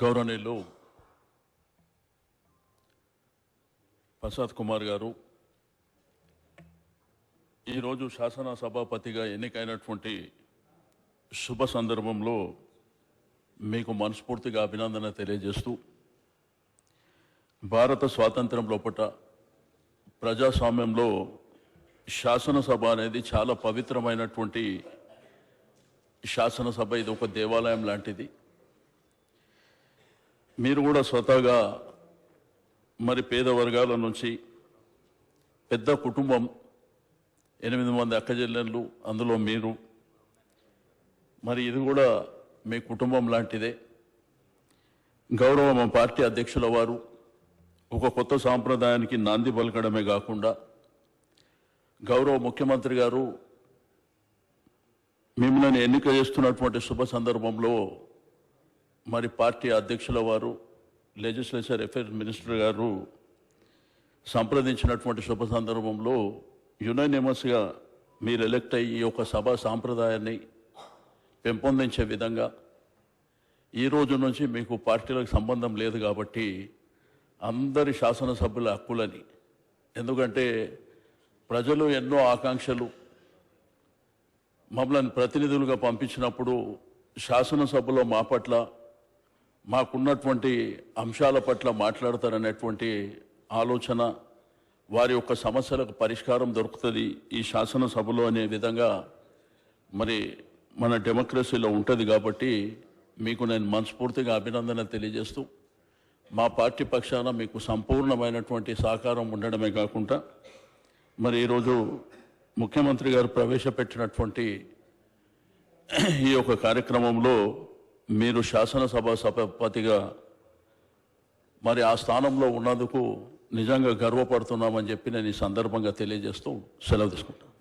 గౌరవనీయులు ప్రసాద్ కుమార్ గారు ఈరోజు శాసన సభాపతిగా ఎన్నికైనటువంటి శుభ సందర్భంలో మీకు మనస్ఫూర్తిగా అభినందన తెలియజేస్తూ భారత స్వాతంత్ర్యం లోపట ప్రజాస్వామ్యంలో శాసనసభ అనేది చాలా పవిత్రమైనటువంటి శాసనసభ. ఇది ఒక దేవాలయం లాంటిది. మీరు కూడా స్వతహాగా మరి పేద వర్గాల నుంచి పెద్ద కుటుంబం, 8 మంది అక్కచెల్లెళ్ళు, అందులో మీరు, మరి ఇది కూడా మీ కుటుంబం లాంటిదే. గౌరవ మా పార్టీ అధ్యక్షుల వారు ఒక కొత్త సాంప్రదాయానికి నాంది పలకడమే కాకుండా గౌరవ ముఖ్యమంత్రి గారు మిమ్మల్ని ఎన్నిక చేస్తున్నటువంటి శుభ సందర్భంలో మరి పార్టీ అధ్యక్షుల వారు, లెజిస్లేచర్ అఫైర్స్ మినిస్టర్ గారు సంప్రదించినటువంటి శుభ సందర్భంలో యునానిమస్గా మీరు ఎలక్ట్ అయ్యి ఈ యొక్క సభా సాంప్రదాయాన్ని పెంపొందించే విధంగా ఈ రోజు నుంచి మీకు పార్టీలకు సంబంధం లేదు కాబట్టి అందరి శాసనసభ్యుల హక్కులని, ఎందుకంటే ప్రజలు ఎన్నో ఆకాంక్షలు మమ్మల్ని ప్రతినిధులుగా పంపించినప్పుడు శాసనసభలో మా పట్ల మాకున్నటువంటి అంశాల పట్ల మాట్లాడతారనేటువంటి ఆలోచన, వారి యొక్క సమస్యలకు పరిష్కారం దొరుకుతుంది ఈ శాసనసభలో అనే విధంగా మరి మన డెమోక్రసీలో ఉంటుంది. కాబట్టి మీకు నేను మనస్ఫూర్తిగా అభినందన తెలియజేస్తూ మా పార్టీ పక్షాన మీకు సంపూర్ణమైనటువంటి సహకారం ఉండడమే కాకుండా మరి ఈరోజు ముఖ్యమంత్రి గారు ప్రవేశపెట్టినటువంటి ఈ యొక్క కార్యక్రమంలో మీరు శాసనసభ సభాపతిగా మరి ఆ స్థానంలో ఉన్నందుకు నిజంగా గర్వపడుతున్నామని చెప్పి నేను ఈ సందర్భంగా తెలియజేస్తూ సెలవు తీసుకుంటాను.